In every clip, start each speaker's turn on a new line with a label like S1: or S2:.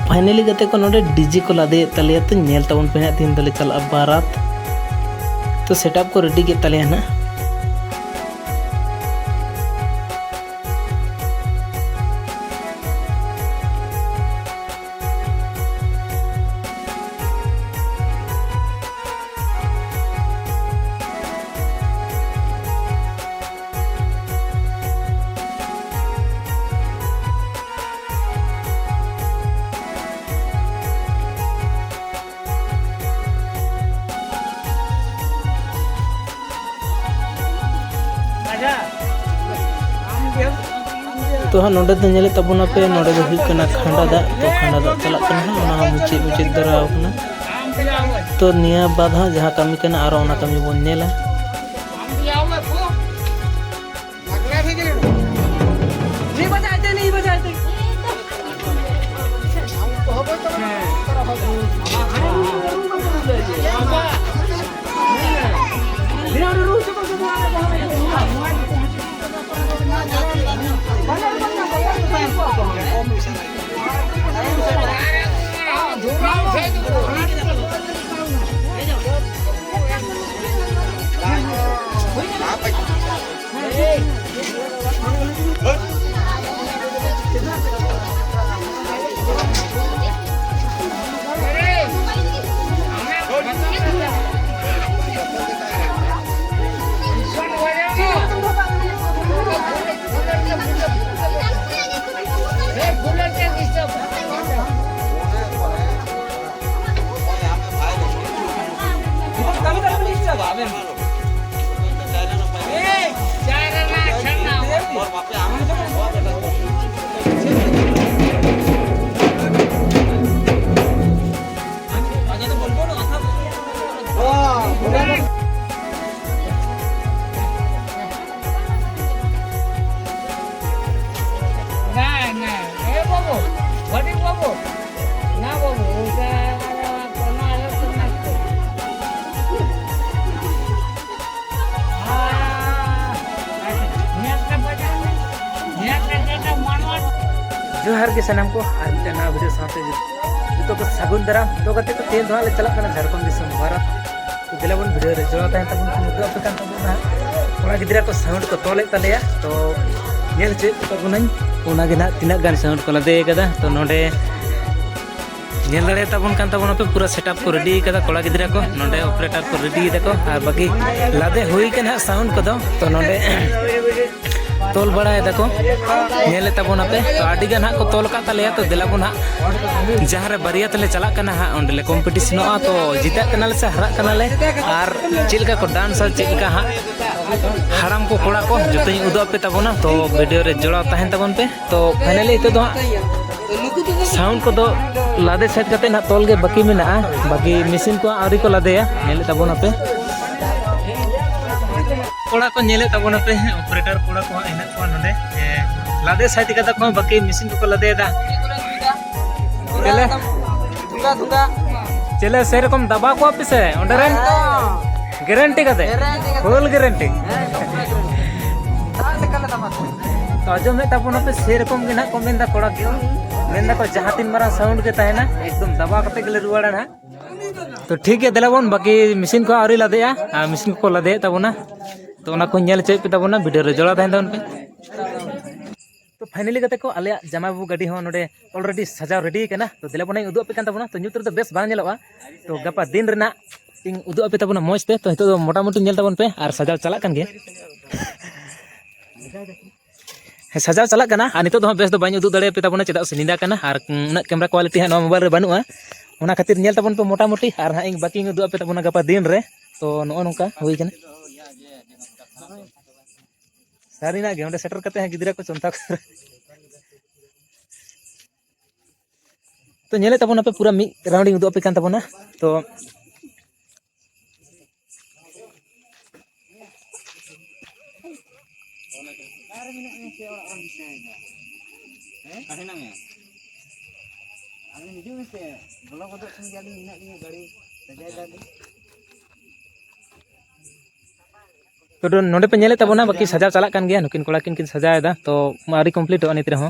S1: Finally गते को नोडे DJ को लादे तले तो नेल तबन पे तीन दले चल बारात तो सेटअप को रेडी के तले ना तो हाँ नोडे तो नेले तबना पे नोडे दो हुई कना खांडा दा तो खांडा दा चला कना ओना मुचित दराव कना तो निया बाद हाँ जहाँ कमी कना आरो ओना कमी बोन नेला नहीं बजाते जोहार के सनाम को और मिटना वीडियो साथे जो को सगुन दराम तो कते को तेल धोले चला कना झारखंड दिसम भारत तो दिलाबन वीडियो रे जोड़ा तहन तबन मुद्दा पे कान तबन ओना गिदरा को साउंड को तोले तलेया तो नेल चे तबनन ओना गे ना तिना गान साउंड को लदे कदा तो नोडे नेल दड़े तबन कान तबन पे पूरा सेटअप को रेडी कदा कोड़ा गिदरा को नोडे ऑपरेटर को रेडी देखो और बाकी लादे हुई कना साउंड को तो नोडे तोल बड़ा देखो नेले तबना पे तो आडी गान को तोल का तले तो दिलाबन जहाँ रे बरिया तले चला कना हाँ ओंडले कॉम्पिटिशन तो जीता कनाले से हरा कनाले और चिलका को डांस और चिलका हाँ हराम को कोड़ा को जो तुम उदो पे तबना तो वीडियो रे जोड़ा तहन तबन पे तो फाइनली तो साउंड को तो लादे सेट करते ना तोल के बाकी में बाकी मशीन को आरी को लादेया नेले तबना पे कोड़ा को नेले तबना पे ऑपरेटर कोड़ा को इना को नडे लादे साइड कदा को बाकी मशीन को लादे दा चले धुका धुका चले से रकम दबा को पिसे ओंडरेन गारंटी कदे फुल गारंटी तो आजो में तबना पे से रकम के ना को मेंदा कोड़ा के मेंदा को जहां तीन मारा साउंड के ताहेना एकदम दबा कते गले रुवाड़ा ना तो ठीक है दिलाबन बाकी मशीन को आरी लादेया मशीन को लादे तबना तो ना को नेल चेप पे तबना वीडियो रे जोड़ा तहन तबन पे तो फाइनली कते को आले जमा बाबू गाड़ी हो नोडे ऑलरेडी सजाव रेडी कना तो दिलाबन उदुप पे कान तबना तो न्यूतर तो बेस बांग नेलवा तो गपा दिन रेना टिंग उदुप पे तबना मौजते तो हितो मोटा मोटी नेल तबन पे और सजाव चला कन गे सजाव चला कना और नितो तो बेस दो बाñ उदु दड़े पे तबना चेदा से निंदा कना और उना कैमरा क्वालिटी है मोबाइल रे बनुआ उना खातिर नेल तबन पे मोटा मोटी और हां बाकी उदुप पे तबना गपा दिन रे तो नो नोका हुई कना सारी ना गे सेटर करते हैं गिदरा को चंता कर तो नेले तबना पे पूरा मी राउंडिंग उदुप पे कान तबना तो तो नोडे पे नेले तबना बाकी सजाव चला कान गया नुकिन कोड़ा किन सजाव दा तो मारी कंप्लीट नित रहो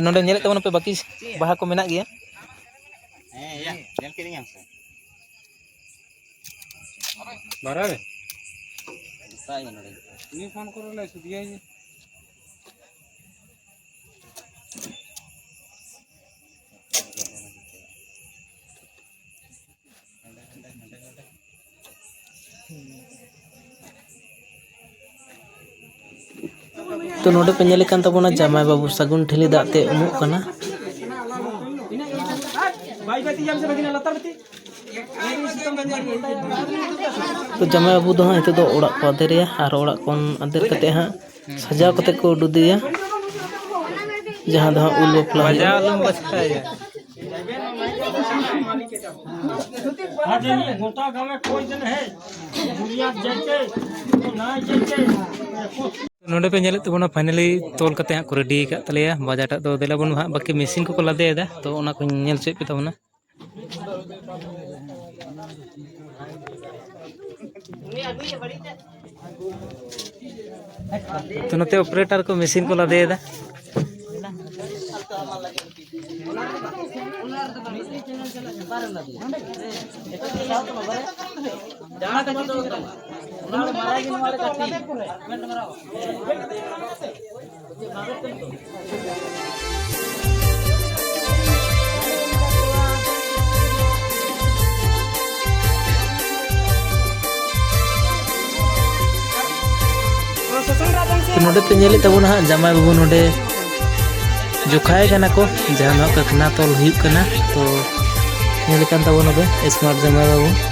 S1: नोडे नेले तबना पे बाकी बाहा को मेना गया बराबर ini phone koro le sudiya ji तो नोडे पे नेले कान तबना जामाई बाबू सगुन ठेली दाते उमुक कना तो जामाई बाबू दो हित दो ओड़ा को आदेरिया और ओड़ा कोन आदेर कते हां सजाव कते को उडुदिया जहां दो उल बपला बजा आलम बसखाया आज ये गोटा गांव में कोई जन है दुनिया जैसे ना जैसे नोडे पे नेले तबना फाइनली तोल कते हां को रेडी का तलेया बाजाटा दो देला बन हां बाकी मशीन को लादेदा तो ओना को नेल चेप पे तबना तो नते ऑपरेटर को मशीन को लादेदा तो नोडे पे नेले तबना हां जामाई बाबू नोडे जोखाए कना को जहां कखना तोल हुई कना तो नेले कान तबना बे स्मार्ट जामाई बाबू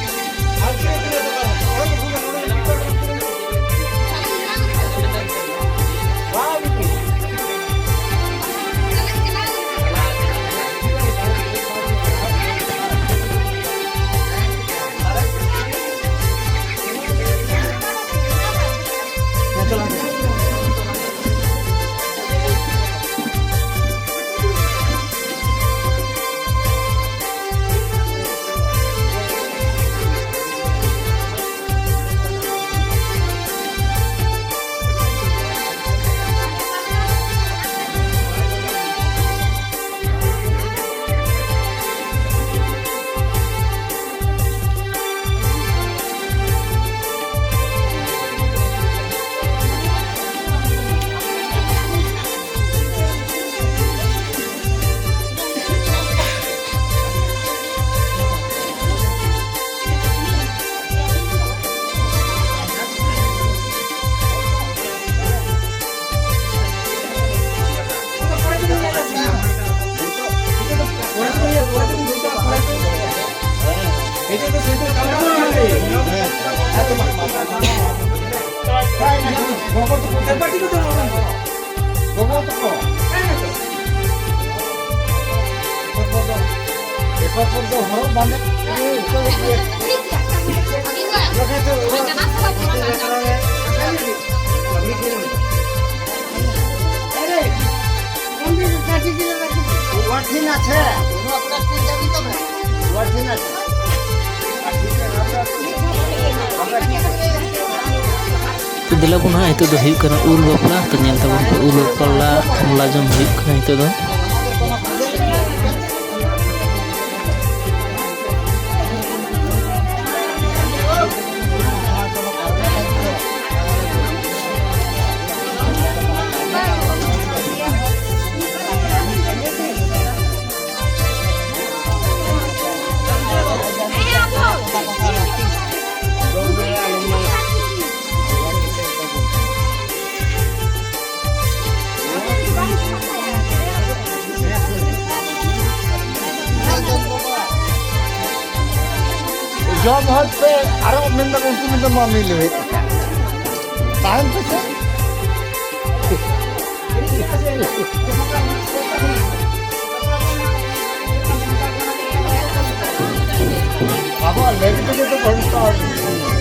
S1: तो दिला बुना itu do hiu kana ul bapla to nyel tabon ko ul bapla mola jam hiu kana itu do job हट पे आरो मिंदा उनको मिंदा मामी ले टाइम पे से अब लेट पे तो बनता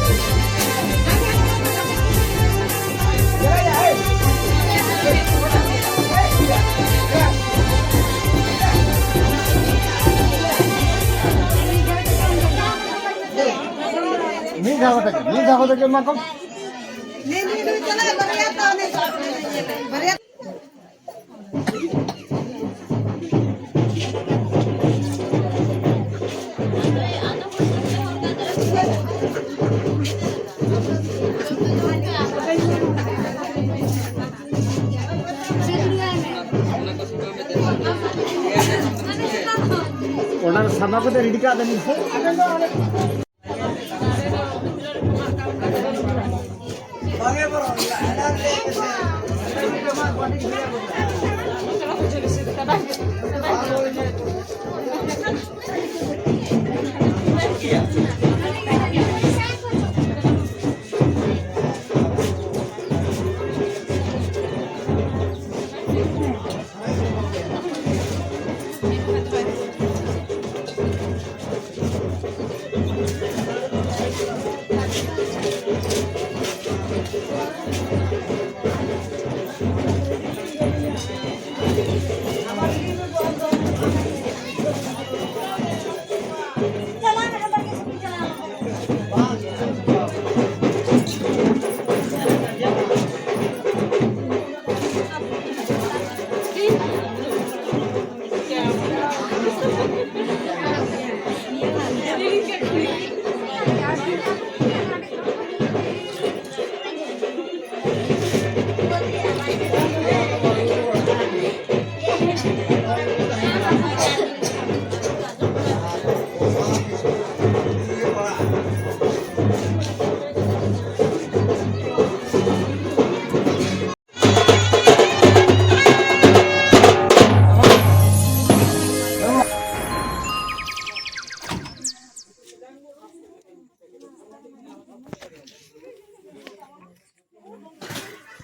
S2: sama ko dari dekat dan itu.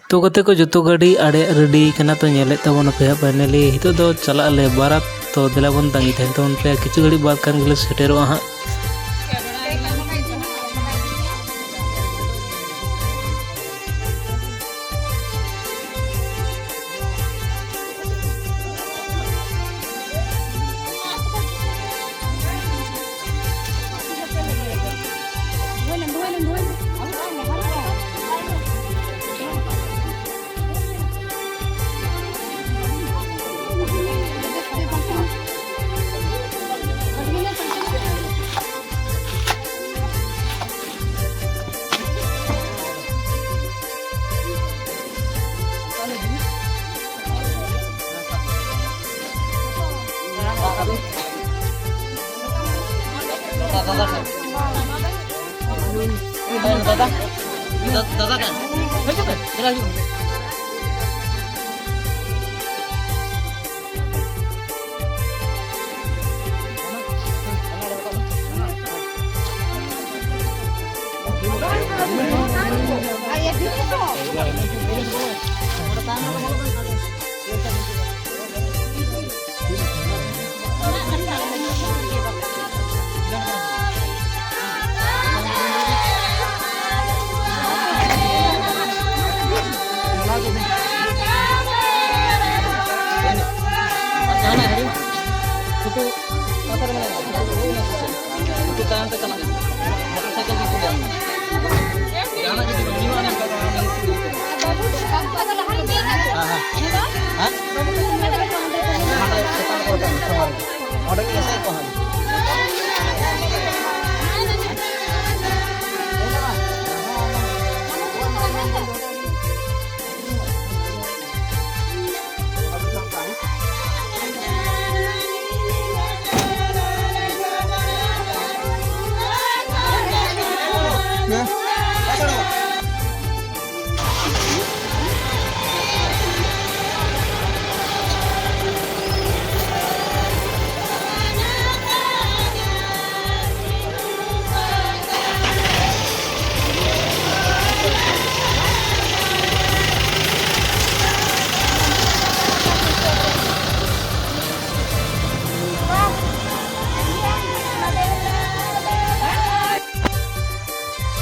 S1: तो गते को जो गाड़ी आड़े रेडी करना तो नेले तबन पे फाइनली हितो दो चला ले बारात तो दिला बन तंगी थे तो उन पे किछु घड़ी बाद कान गले सेटेरो हां दादा kan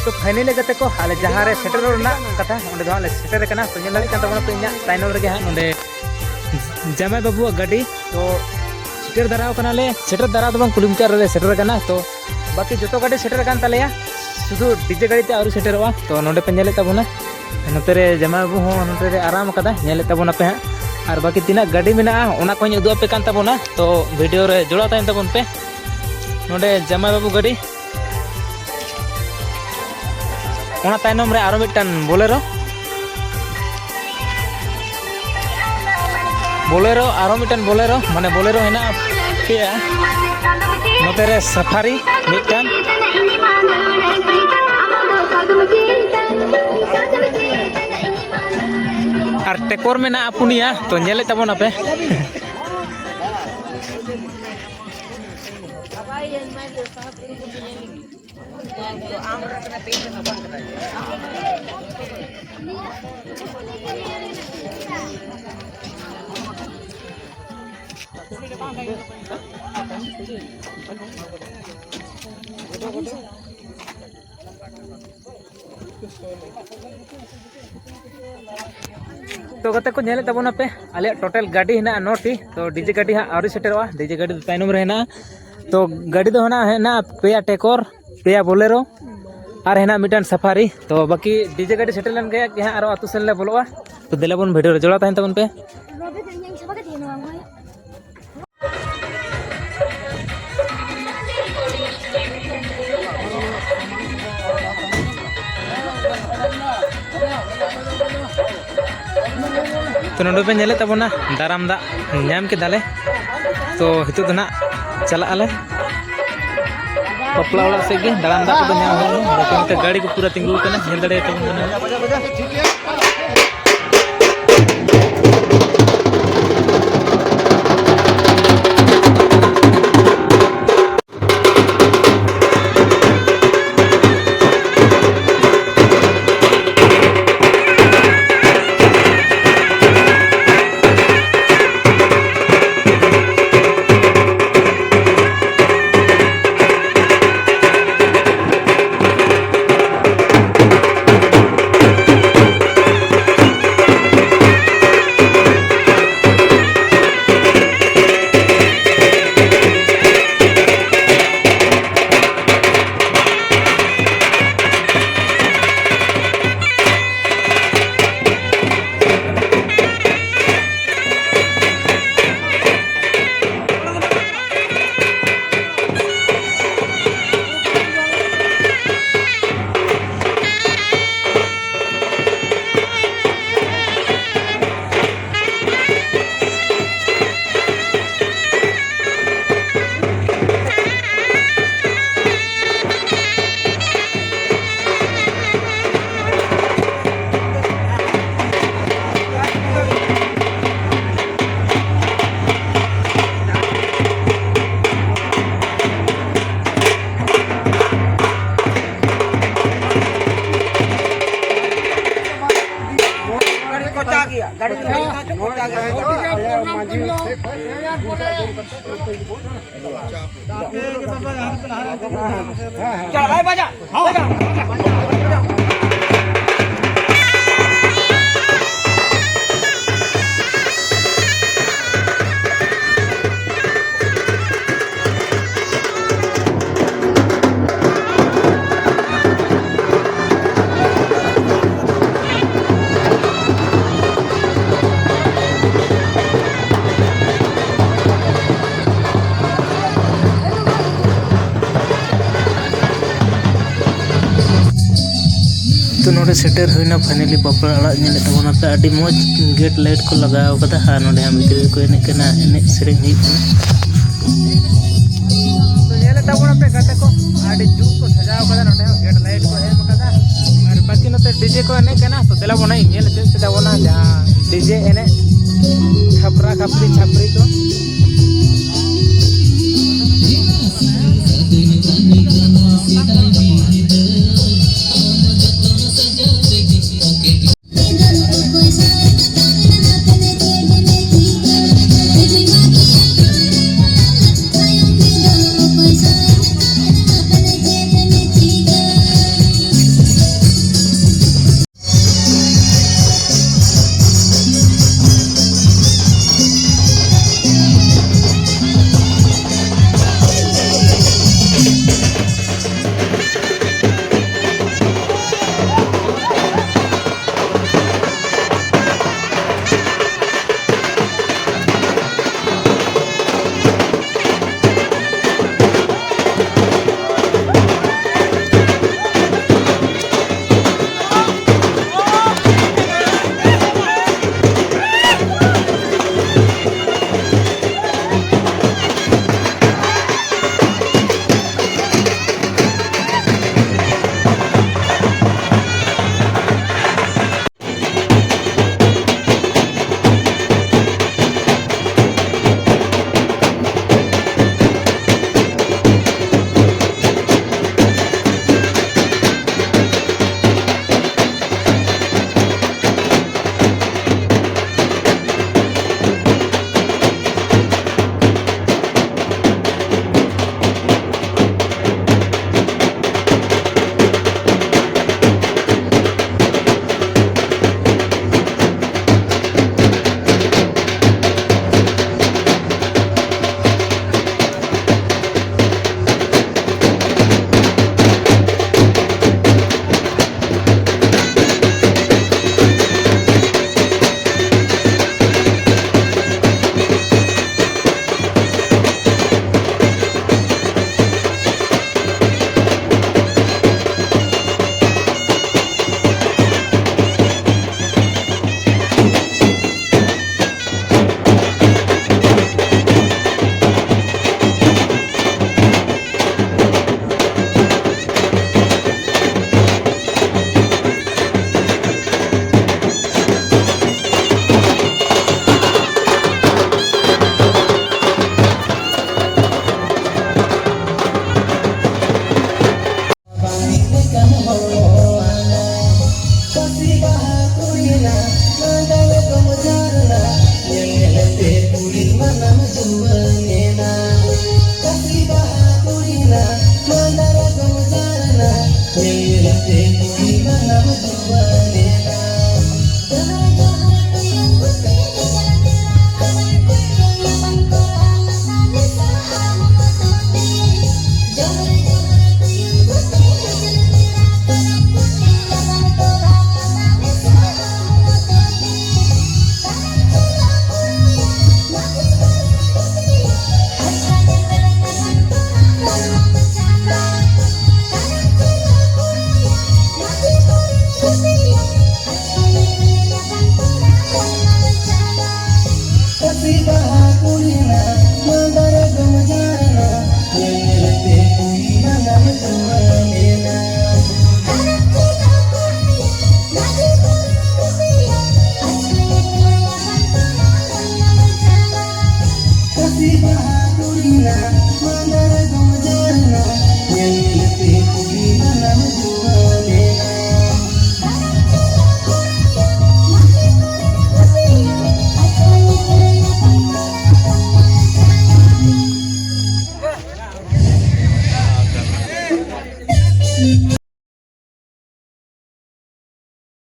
S1: तो फाइनली गते को हाले जहाँ रे सेटर ना कथा ओंडे दो सेटर कना तो नेल kan tabona तो इन्या ताइनल रे हा ओंडे जमाई बाबू गाड़ी तो सेटर दराव कना ले सेटर दराव तो बंग कुलिमचार रे सेटर कना तो बाकी जतो गाड़ी सेटर कान तलेया शुद्ध डीजे गाड़ी ते आउरी सेटेरवा तो नोडे पे नेले तबोना नोते रे जमाई बाबू हो नोते रे आराम कदा नेले तबोना पे और बाकी तीना गाड़ी मेना ओना को उदु पे कान तबोना तो वीडियो रे जोड़ा ताइन तबोन पे नोडे जमाई बाबू गाड़ी ओना ताइनम रे आरो मिटन बोलेरो आरो मिटन बोलेरो माने बोलेरो हेना पेया नोते रे सफारी मिटन और टेकोर में ना पुनिया तो नेले तबोना पे तो गते को नेले तबोना पे आले टोटल गाड़ी हेना 9टी तो डीजे गाड़ी हाँ आउरी सेटेरवा डीजे गाड़ी ताइनम रे हेना तो गाड़ी दो हेना पेया टेकोर पेया बोलेरो और हेना मिटन सफारी तो बाकी डीजे गाड़ी सेटेल लन गया कि हाँ आरो आतु सेन ले बोलोआ तो देले बन वीडियो रे जोड़ा ताइन तबन पे तो नोडे पे नेले तबोना दाराम दा नाम के दाले तो हितो तो ना चला आले पपला वाला से गे दाराम दा को नाम हो बाकी गाड़ी को पूरा तिंगु कना नेल दड़े तबोना तो नोडे सेटर होइना फाइनली बापड़ा अड़ा नेले तबोना पे आडी मौज गेट लाइट को लगाव कदा हा नोडे हम भितर को एने कना एने सेरें ही तो नेले तबोना पे गाते को आडी जू को सजाव कदा नोडे गेट लाइट को एम कदा और बाकी नोते डीजे को एने कना तो देला बोना नेले ते तबोना जा डीजे एने खपरा खपरी छपरी को